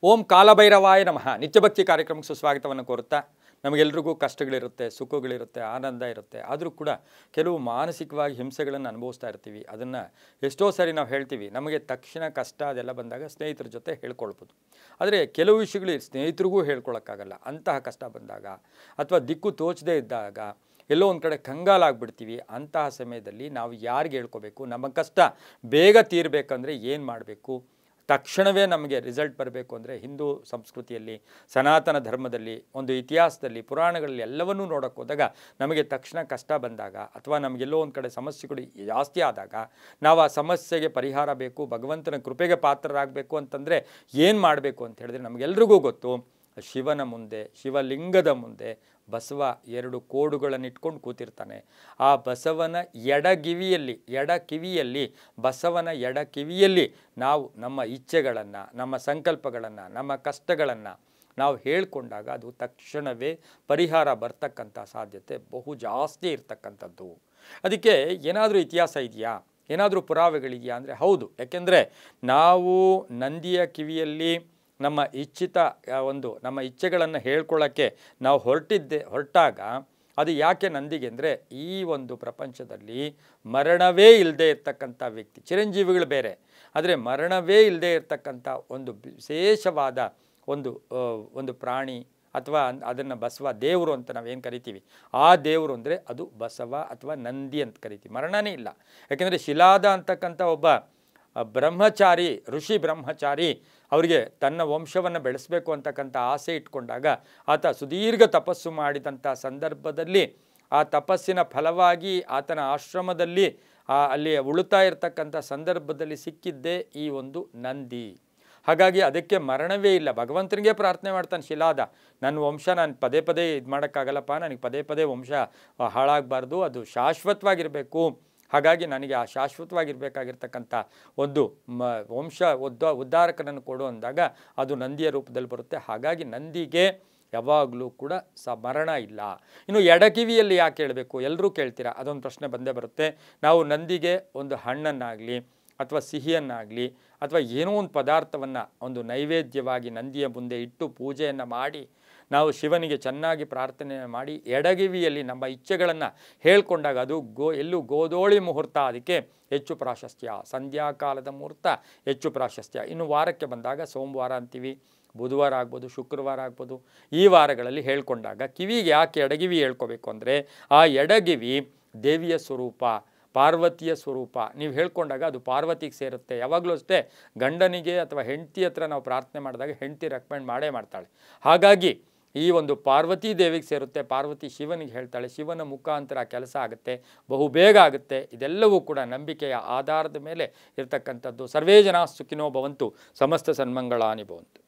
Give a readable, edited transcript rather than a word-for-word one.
ಓಂ ಕಾಲಭೈರವಾಯ ನಮಃ. ನಿತ್ಯಭಕ್ತಿ ಕಾರ್ಯಕ್ರಮಕ್ಕೆ ಸುಸ್ವಾಗತವನ್ನು ಕೋರುತ್ತಾ, ನಮಗೆಲ್ರಿಗೂ ಕಷ್ಟಗಳಿರುತ್ತೆ, ಸುಖಗಳಿರುತ್ತೆ, ಆನಂದ ಇರುತ್ತೆ. ಆದರೂ ಕೂಡ ಕೆಲವು ಮಾನಸಿಕವಾಗಿ ಹಿಂಸೆಗಳನ್ನು ಅನುಭವಿಸ್ತಾ ಇರ್ತೀವಿ. ಅದನ್ನು ಎಷ್ಟೋ ಸಾರಿ ನಾವು ಹೇಳ್ತೀವಿ, ನಮಗೆ ತಕ್ಷಣ ಕಷ್ಟ ಅದೆಲ್ಲ ಬಂದಾಗ ಸ್ನೇಹಿತರ ಜೊತೆ ಹೇಳ್ಕೊಳ್ಬೋದು. ಆದರೆ ಕೆಲವು ವಿಷಯಗಳು ಸ್ನೇಹಿತರಿಗೂ ಹೇಳ್ಕೊಳಕ್ಕಾಗಲ್ಲ. ಅಂತಹ ಕಷ್ಟ ಬಂದಾಗ ಅಥವಾ ದಿಕ್ಕು ತೋಚದೇ ಇದ್ದಾಗ ಎಲ್ಲೋ ಒಂದು ಕಡೆ ಕಂಗಾಲಾಗ್ಬಿಡ್ತೀವಿ. ಅಂತಹ ಸಮಯದಲ್ಲಿ ನಾವು ಯಾರಿಗೆ ಹೇಳ್ಕೋಬೇಕು? ನಮ್ಮ ಕಷ್ಟ ಬೇಗ ತೀರಬೇಕಂದ್ರೆ ಏನು ಮಾಡಬೇಕು? ತಕ್ಷಣವೇ ನಮಗೆ ರಿಸಲ್ಟ್ ಬರಬೇಕು ಅಂದರೆ ಹಿಂದೂ ಸಂಸ್ಕೃತಿಯಲ್ಲಿ, ಸನಾತನ ಧರ್ಮದಲ್ಲಿ, ಒಂದು ಇತಿಹಾಸದಲ್ಲಿ, ಪುರಾಣಗಳಲ್ಲಿ ಎಲ್ಲವನ್ನೂ ನೋಡೋಕ್ಕೆ ಹೋದಾಗ ನಮಗೆ ತಕ್ಷಣ ಕಷ್ಟ ಬಂದಾಗ ಅಥವಾ ನಮಗೆಲ್ಲೋ ಒಂದು ಕಡೆ ಸಮಸ್ಯೆಗಳು ಜಾಸ್ತಿ ಆದಾಗ ನಾವು ಆ ಸಮಸ್ಯೆಗೆ ಪರಿಹಾರ ಬೇಕು, ಭಗವಂತನ ಕೃಪೆಗೆ ಪಾತ್ರರಾಗಬೇಕು ಅಂತಂದರೆ ಏನು ಮಾಡಬೇಕು ಅಂತ ಹೇಳಿದ್ರೆ ನಮಗೆಲ್ರಿಗೂ ಗೊತ್ತು. ಶಿವನ ಮುಂದೆ, ಶಿವಲಿಂಗದ ಮುಂದೆ ಬಸವ ಎರಡು ಕೋಡುಗಳನ್ನು ಇಟ್ಕೊಂಡು ಕೂತಿರ್ತಾನೆ. ಆ ಬಸವನ ಎಡಕಿವಿಯಲ್ಲಿ ಬಸವನ ಎಡಕಿವಿಯಲ್ಲಿ ನಾವು ನಮ್ಮ ಇಚ್ಛೆಗಳನ್ನು, ನಮ್ಮ ಸಂಕಲ್ಪಗಳನ್ನು, ನಮ್ಮ ಕಷ್ಟಗಳನ್ನು ನಾವು ಹೇಳ್ಕೊಂಡಾಗ ಅದು ತಕ್ಷಣವೇ ಪರಿಹಾರ ಬರ್ತಕ್ಕಂಥ ಸಾಧ್ಯತೆ ಬಹು ಜಾಸ್ತಿ ಇರ್ತಕ್ಕಂಥದ್ದು. ಅದಕ್ಕೆ ಏನಾದರೂ ಇತಿಹಾಸ ಇದೆಯಾ, ಏನಾದರೂ ಪುರಾವೆಗಳಿದೆಯಾ ಅಂದರೆ ಹೌದು. ಯಾಕೆಂದರೆ ನಾವು ನಂದಿಯ ಕಿವಿಯಲ್ಲಿ ನಮ್ಮ ನಮ್ಮ ಇಚ್ಛೆಗಳನ್ನು ಹೇಳ್ಕೊಳ್ಳೋಕ್ಕೆ ನಾವು ಹೊರಟಾಗ ಅದು ಯಾಕೆ ನಂದಿಗೆ ಅಂದರೆ ಈ ಒಂದು ಪ್ರಪಂಚದಲ್ಲಿ ಮರಣವೇ ಇಲ್ಲದೆ ಇರ್ತಕ್ಕಂಥ ವ್ಯಕ್ತಿ, ಚಿರಂಜೀವಿಗಳು ಬೇರೆ, ಆದರೆ ಮರಣವೇ ಇಲ್ಲದೆ ಇರ್ತಕ್ಕಂಥ ಒಂದು ವಿಶೇಷವಾದ ಒಂದು ಪ್ರಾಣಿ ಅಥವಾ ಅದನ್ನು ಬಸವ ದೇವರು ಅಂತ ನಾವೇನು ಕರಿತೀವಿ, ಆ ದೇವರು ಅಂದರೆ ಅದು ಬಸವ ಅಥವಾ ನಂದಿ ಅಂತ ಕರಿತೀವಿ. ಮರಣನೇ ಇಲ್ಲ. ಯಾಕೆಂದರೆ ಶಿಲಾದ ಅಂತಕ್ಕಂಥ ಒಬ್ಬ ಬ್ರಹ್ಮಚಾರಿ, ಋಷಿ ಬ್ರಹ್ಮಚಾರಿ, ಅವರಿಗೆ ತನ್ನ ವಂಶವನ್ನು ಬೆಳೆಸಬೇಕು ಅಂತಕ್ಕಂಥ ಆಸೆ ಇಟ್ಕೊಂಡಾಗ ಆತ ಸುದೀರ್ಘ ತಪಸ್ಸು ಮಾಡಿದಂಥ ಸಂದರ್ಭದಲ್ಲಿ ಆ ತಪಸ್ಸಿನ ಫಲವಾಗಿ ಆತನ ಆಶ್ರಮದಲ್ಲಿ ಅಲ್ಲಿ ಉಳುತ್ತಾ ಇರತಕ್ಕಂಥ ಸಂದರ್ಭದಲ್ಲಿ ಸಿಕ್ಕಿದ್ದೇ ಈ ಒಂದು ನಂದಿ. ಹಾಗಾಗಿ ಅದಕ್ಕೆ ಮರಣವೇ ಇಲ್ಲ. ಭಗವಂತನಿಗೆ ಪ್ರಾರ್ಥನೆ ಮಾಡ್ತಾನೆ ಶಿಲಾದ, ನನ್ನ ವಂಶ ನಾನು ಪದೇ ಪದೇ ಇದು ಮಾಡೋಕ್ಕಾಗಲ್ಲಪ್ಪ, ನನಗೆ ಪದೇ ಪದೇ ವಂಶ ಹಾಳಾಗಬಾರ್ದು, ಅದು ಶಾಶ್ವತವಾಗಿರಬೇಕು. ಹಾಗಾಗಿ ನನಗೆ ಆ ಶಾಶ್ವತವಾಗಿರಬೇಕಾಗಿರ್ತಕ್ಕಂಥ ಒಂದು ವಂಶ ಉದ್ಧಾರಕನನ್ನು ಕೊಡು ಅಂದಾಗ ಅದು ನಂದಿಯ ರೂಪದಲ್ಲಿ ಬರುತ್ತೆ. ಹಾಗಾಗಿ ನಂದಿಗೆ ಯಾವಾಗಲೂ ಕೂಡ ಮರಣ ಇಲ್ಲ. ಇನ್ನು ಎಡಕಿವಿಯಲ್ಲಿ ಯಾಕೆ ಹೇಳಬೇಕು? ಎಲ್ಲರೂ ಕೇಳ್ತೀರಾ, ಅದೊಂದು ಪ್ರಶ್ನೆ ಬಂದೇ ಬರುತ್ತೆ. ನಾವು ನಂದಿಗೆ ಒಂದು ಹಣ್ಣನ್ನಾಗಲಿ ಅಥವಾ ಸಿಹಿಯನ್ನಾಗಲಿ ಅಥವಾ ಏನೋ ಒಂದು ಪದಾರ್ಥವನ್ನು ಒಂದು ನೈವೇದ್ಯವಾಗಿ ನಂದಿಯ ಮುಂದೆ ಇಟ್ಟು ಪೂಜೆಯನ್ನು ಮಾಡಿ ನಾವು ಶಿವನಿಗೆ ಚೆನ್ನಾಗಿ ಪ್ರಾರ್ಥನೆ ಮಾಡಿ ಎಡಗಿವಿಯಲ್ಲಿ ನಮ್ಮ ಇಚ್ಛೆಗಳನ್ನು ಹೇಳ್ಕೊಂಡಾಗ ಅದು ಎಲ್ಲೂ ಗೋಧೋಳಿ ಮುಹೂರ್ತ, ಅದಕ್ಕೆ ಹೆಚ್ಚು ಪ್ರಾಶಸ್ತ್ಯ. ಸಂಧ್ಯಾಕಾಲದ ಮುಹೂರ್ತ ಹೆಚ್ಚು ಪ್ರಾಶಸ್ತ್ಯ. ಇನ್ನು ವಾರಕ್ಕೆ ಬಂದಾಗ ಸೋಮವಾರ ಅಂತೀವಿ, ಬುಧವಾರ ಆಗ್ಬೋದು, ಶುಕ್ರವಾರ ಆಗ್ಬೋದು. ಈ ವಾರಗಳಲ್ಲಿ ಹೇಳ್ಕೊಂಡಾಗ ಕಿವಿಗೆ ಯಾಕೆ ಎಡಗಿವಿ ಹೇಳ್ಕೋಬೇಕು ಅಂದರೆ ಆ ಎಡಗಿವಿ ದೇವಿಯ ಸ್ವರೂಪ, ಪಾರ್ವತಿಯ ಸ್ವರೂಪ. ನೀವು ಹೇಳ್ಕೊಂಡಾಗ ಅದು ಪಾರ್ವತಿಗೆ ಸೇರುತ್ತೆ. ಯಾವಾಗಲೂ ಅಷ್ಟೇ ಗಂಡನಿಗೆ ಅಥವಾ ಹೆಂಡತಿ ಹತ್ರ ನಾವು ಪ್ರಾರ್ಥನೆ ಮಾಡಿದಾಗ ಹೆಂಡತಿ ರೆಕಮೆಂಡ್ ಮಾಡೇ ಮಾಡ್ತಾಳೆ. ಹಾಗಾಗಿ ಈ ಒಂದು ಪಾರ್ವತಿ ದೇವಿಗೆ ಸೇರುತ್ತೆ, ಪಾರ್ವತಿ ಶಿವನಿಗೆ ಹೇಳ್ತಾಳೆ, ಶಿವನ ಮುಖಾಂತರ ಕೆಲಸ ಆಗುತ್ತೆ, ಬಹುಬೇಗ ಆಗುತ್ತೆ. ಇದೆಲ್ಲವೂ ಕೂಡ ನಂಬಿಕೆಯ ಆಧಾರದ ಮೇಲೆ ಇರತಕ್ಕಂಥದ್ದು. ಸರ್ವೇ ಜನಾಃ ಸುಖಿನೋ ಭವಂತು, ಸಮಸ್ತ ಸನ್ಮಂಗಳಾನಿ ಭವಂತು.